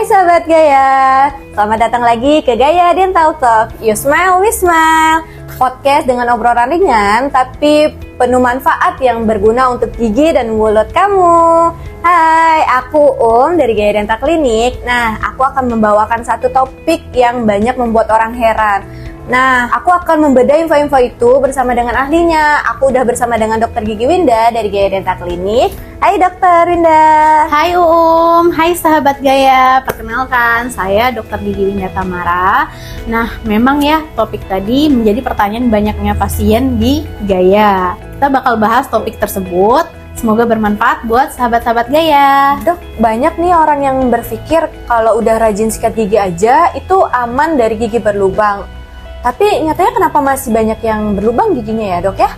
Sahabat Gaya, selamat datang lagi ke Gaya Dental Talk. You smile, we smile. Podcast dengan obrolan ringan tapi penuh manfaat yang berguna untuk gigi dan mulut kamu. Hai, aku dari Gaya Dental Clinic. Nah, aku akan membawakan satu topik yang banyak membuat orang heran. Nah, aku akan membedah info-info itu bersama dengan ahlinya. Aku udah bersama dengan Dr. Gigi Winda dari Gaya Dental Clinic. Hai Dr. Winda. Hai hai sahabat Gaya. Perkenalkan, saya Dr. Gigi Winda Tamara. Nah, memang ya topik tadi menjadi pertanyaan banyaknya pasien di Gaya. Kita bakal bahas topik tersebut. Semoga bermanfaat buat sahabat-sahabat Gaya. Dok, banyak nih orang yang berpikir kalau udah rajin sikat gigi aja itu aman dari gigi berlubang. Tapi nyatanya kenapa masih banyak yang berlubang giginya ya dok ya?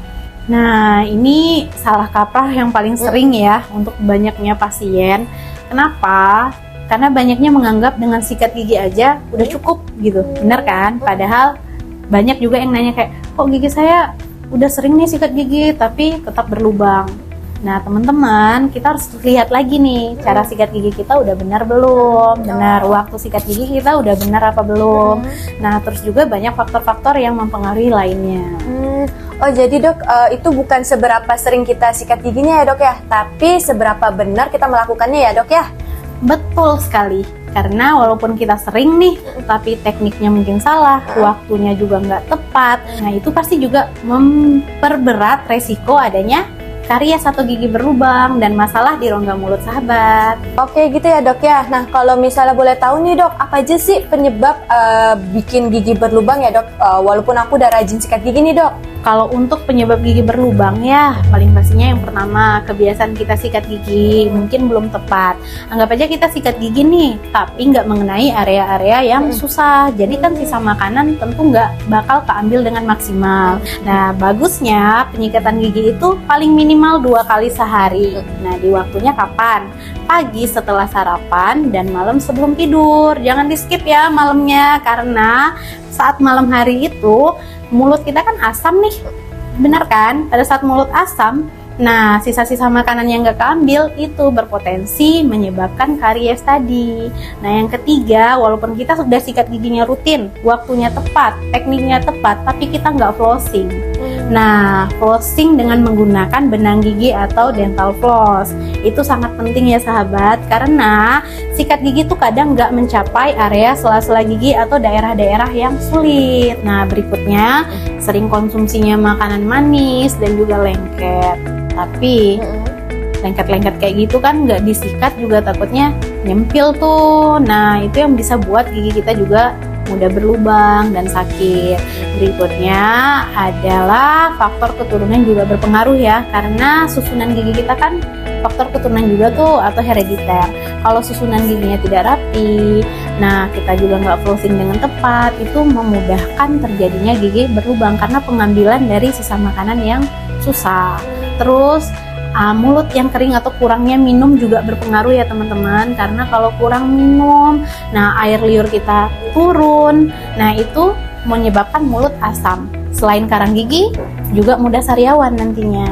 Nah, ini salah kaprah yang paling sering ya untuk banyaknya pasien. Kenapa? Karena banyaknya menganggap dengan sikat gigi aja udah cukup gitu. Bener kan? Padahal banyak juga yang nanya kayak, kok gigi saya udah sering nih sikat gigi tapi tetap berlubang. Nah teman-teman, kita harus lihat lagi nih cara sikat gigi kita udah benar belum, benar waktu sikat gigi kita udah benar apa belum. Nah terus juga banyak faktor-faktor yang mempengaruhi lainnya. Oh jadi dok, itu bukan seberapa sering kita sikat giginya ya dok ya, tapi seberapa benar kita melakukannya ya dok ya? Betul sekali, karena walaupun kita sering nih tapi tekniknya mungkin salah, waktunya juga nggak tepat. Nah itu pasti juga memperberat resiko adanya karies atau gigi berlubang dan masalah di rongga mulut sahabat. Oke gitu ya dok ya. Nah kalau misalnya boleh tahu nih dok, apa aja sih penyebab bikin gigi berlubang ya dok? Walaupun aku udah rajin sikat gigi nih dok. Kalau untuk penyebab gigi berlubang ya paling pastinya yang pertama kebiasaan kita sikat gigi mungkin belum tepat. Anggap aja kita sikat gigi nih tapi nggak mengenai area-area yang susah. Jadi kan sisa makanan tentu nggak bakal keambil dengan maksimal. Nah bagusnya penyikatan gigi itu paling minimal 2 kali sehari. Nah di waktunya kapan? Pagi setelah sarapan dan malam sebelum tidur. Jangan di skip ya malamnya, karena saat malam hari itu mulut kita kan asam nih, benar kan? Pada saat mulut asam, nah sisa-sisa makanan yang gak keambil itu berpotensi menyebabkan karies tadi. Nah yang ketiga, walaupun kita sudah sikat giginya rutin, waktunya tepat, tekniknya tepat, tapi kita nggak flossing. Nah, flossing dengan menggunakan benang gigi atau dental floss itu sangat penting ya sahabat, karena sikat gigi tuh kadang nggak mencapai area sela-sela gigi atau daerah-daerah yang sulit. Nah, berikutnya sering konsumsinya makanan manis dan juga lengket. Tapi lengket-lengket kayak gitu kan nggak disikat juga takutnya nyempil tuh. Nah, itu yang bisa buat gigi kita juga mudah berlubang dan sakit. Berikutnya adalah faktor keturunan juga berpengaruh ya, karena susunan gigi kita kan faktor keturunan juga tuh atau herediter. Kalau susunan giginya tidak rapi, nah kita juga nggak flossing dengan tepat, itu memudahkan terjadinya gigi berlubang karena pengambilan dari sisa makanan yang susah. Terus mulut yang kering atau kurangnya minum juga berpengaruh ya teman-teman, karena kalau kurang minum, nah air liur kita turun, nah itu menyebabkan mulut asam. Selain karang gigi, juga mudah sariawan nantinya.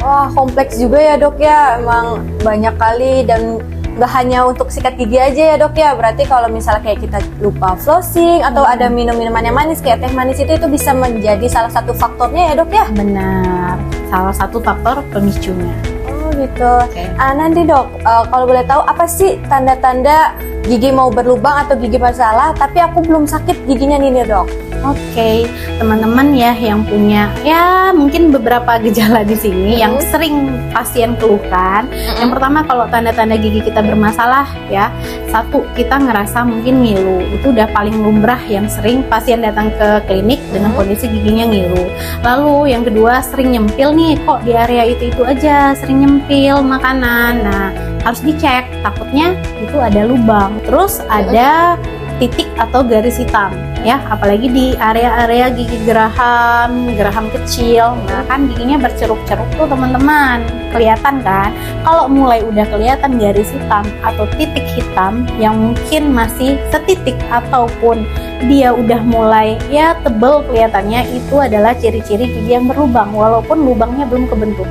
Wah kompleks juga ya dok ya, emang banyak kali dan nggak hanya untuk sikat gigi aja ya dok ya. Berarti kalau misalnya kayak kita lupa flossing atau ada minum-minuman yang manis kayak teh manis itu bisa menjadi salah satu faktornya ya dok ya? Benar, salah satu faktor pemicunya. Oh gitu. Nanti dok, kalau boleh tahu apa sih tanda-tanda gigi mau berlubang atau gigi bersalah tapi aku belum sakit giginya nih dok? Oke, teman-teman ya yang punya ya mungkin beberapa gejala di sini yang sering pasien keluhkan. Yang pertama, kalau tanda-tanda gigi kita bermasalah ya, satu, kita ngerasa mungkin ngilu. Itu udah paling lumrah yang sering pasien datang ke klinik dengan kondisi giginya ngilu. Lalu yang kedua, sering nyempil nih, kok di area itu aja sering nyempil makanan. Nah harus dicek, takutnya itu ada lubang. Terus ada titik atau garis hitam ya, apalagi di area-area gigi geraham kecil. Nah kan giginya berceruk-ceruk tuh teman-teman, kelihatan kan? Kalau mulai udah kelihatan garis hitam atau titik hitam yang mungkin masih setitik ataupun dia udah mulai ya tebel kelihatannya, itu adalah ciri-ciri gigi yang berlubang walaupun lubangnya belum kebentuk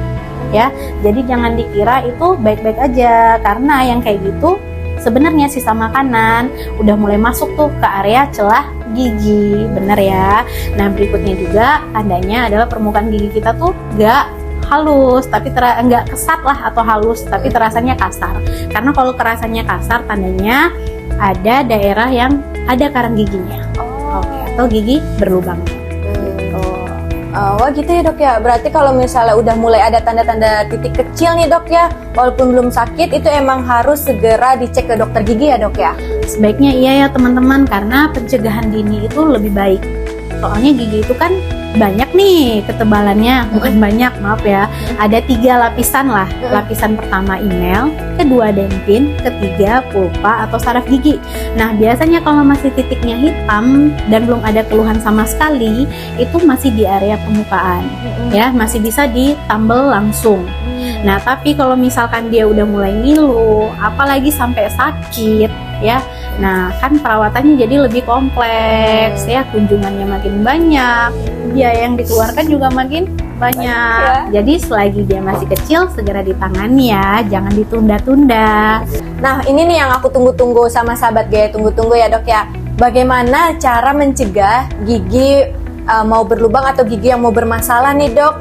ya. Jadi jangan dikira itu baik-baik aja, karena yang kayak gitu sebenarnya sisa makanan udah mulai masuk tuh ke area celah gigi, bener ya. Nah berikutnya juga tandanya adalah permukaan gigi kita tuh gak halus, tapi nggak kesat lah atau halus, tapi terasanya kasar. Karena kalau terasanya kasar, tandanya ada daerah yang ada karang giginya, oke, atau gigi berlubang. Wah gitu ya dok ya. Berarti kalau misalnya udah mulai ada tanda-tanda titik kecil nih dok ya, walaupun belum sakit, itu emang harus segera dicek ke dokter gigi ya dok ya? Sebaiknya iya ya teman-teman, karena pencegahan dini itu lebih baik. Soalnya gigi itu kan banyak nih ketebalannya, bukan banyak, maaf ya. Ada 3 lapisan lah. Lapisan pertama enamel, kedua dentin, ketiga pulpa atau saraf gigi. Nah biasanya kalau masih titiknya hitam dan belum ada keluhan sama sekali, itu masih di area permukaan, ya masih bisa ditambal langsung. Nah tapi kalau misalkan dia udah mulai ngilu, apalagi sampai sakit, ya, nah kan perawatannya jadi lebih kompleks, ya, kunjungannya makin banyak, biaya yang dikeluarkan juga makin banyak. Jadi selagi dia masih kecil, segera ditangani ya, jangan ditunda-tunda. Nah ini nih yang aku tunggu-tunggu sama sahabat Gaya tunggu-tunggu ya dok ya. Bagaimana cara mencegah gigi mau berlubang atau gigi yang mau bermasalah nih dok?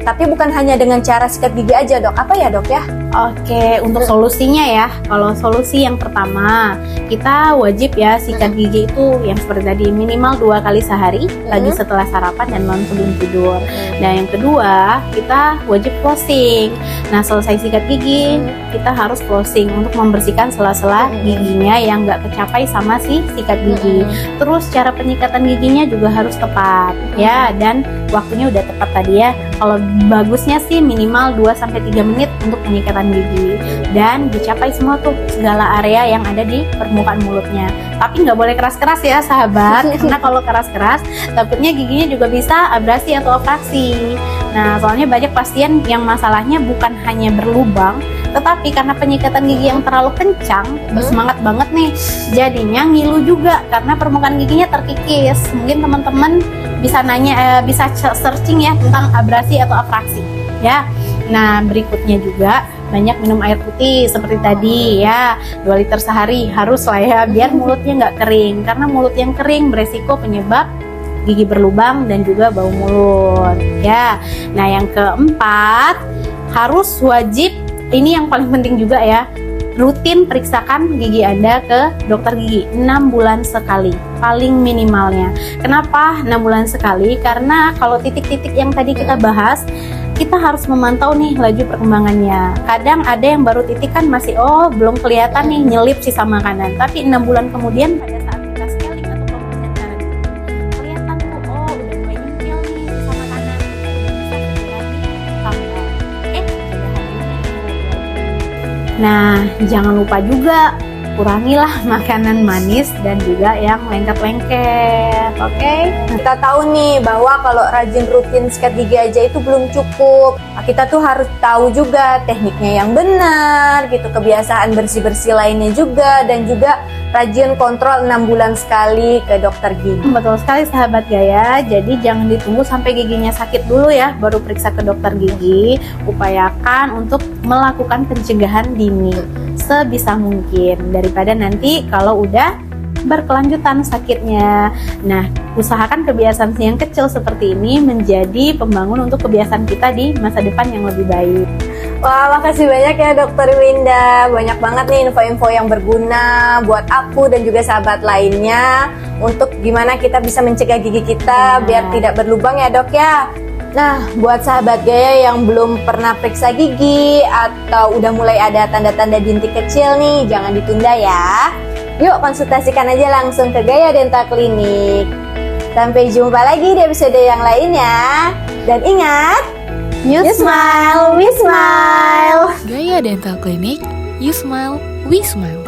Tapi bukan hanya dengan cara sikat gigi aja dok, apa ya dok ya? Oke, untuk solusinya ya, kalau solusi yang pertama, kita wajib ya sikat gigi itu yang seperti tadi minimal 2 kali sehari, pagi setelah sarapan dan malam sebelum tidur. Nah yang kedua, kita wajib flossing. Nah selesai sikat gigi, kita harus flossing untuk membersihkan sela-sela giginya yang nggak kecapai sama si sikat gigi. Terus cara penyikatan giginya juga harus tepat ya, dan waktunya udah tepat tadi ya. Kalau bagusnya sih minimal 2-3 menit untuk penyikatan gigi, dan dicapai semua tuh segala area yang ada di permukaan mulutnya. Tapi nggak boleh keras-keras ya sahabat, karena kalau keras-keras takutnya giginya juga bisa abrasi atau operasi. Nah soalnya banyak pasien yang masalahnya bukan hanya berlubang, tetapi karena penyikatan gigi yang terlalu kencang, bersemangat banget nih, jadinya ngilu juga karena permukaan giginya terkikis. Mungkin teman-teman bisa nanya, bisa searching ya tentang abrasi atau apraksi ya. Nah berikutnya juga banyak minum air putih seperti tadi ya, 2 liter sehari harus lah ya, biar mulutnya nggak kering, karena mulut yang kering beresiko penyebab gigi berlubang dan juga bau mulut ya. Nah yang keempat, harus wajib, ini yang paling penting juga ya, rutin periksakan gigi Anda ke dokter gigi 6 bulan sekali paling minimalnya. Kenapa 6 bulan sekali? Karena kalau titik-titik yang tadi kita bahas, kita harus memantau nih laju perkembangannya. Kadang ada yang baru titik kan masih belum kelihatan nih nyelip sisa makanan, tapi 6 bulan kemudian pada saat kita scaling atau pemeriksaan cara gigi, kelihatan tuh udah mulai nyempil nih sisa makanan, bisa segera ditambah. Nah, jangan lupa juga kurangilah makanan manis dan juga yang lengket-lengket, oke? Kita tahu nih bahwa kalau rajin rutin sikat gigi aja itu belum cukup. Kita tuh harus tahu juga tekniknya yang benar, gitu, kebiasaan bersih-bersih lainnya juga, dan juga rajin kontrol 6 bulan sekali ke dokter gigi. Betul sekali sahabat Gaya, jadi jangan ditunggu sampai giginya sakit dulu ya, baru periksa ke dokter gigi. Upayakan untuk melakukan pencegahan dini sebisa mungkin, daripada nanti kalau udah berkelanjutan sakitnya. Nah, usahakan kebiasaan yang kecil seperti ini menjadi pembangun untuk kebiasaan kita di masa depan yang lebih baik. Wah, makasih banyak ya Dokter Winda. Banyak banget nih info-info yang berguna buat aku dan juga sahabat lainnya untuk gimana kita bisa mencegah gigi kita biar tidak berlubang ya dok ya. Nah, buat sahabat Gaya yang belum pernah periksa gigi atau udah mulai ada tanda-tanda bintik kecil nih, jangan ditunda ya. Yuk konsultasikan aja langsung ke Gaya Dental Clinic. Sampai jumpa lagi di episode yang lainnya. Dan ingat, you smile, we smile. Gaya Dental Clinic, you smile, we smile.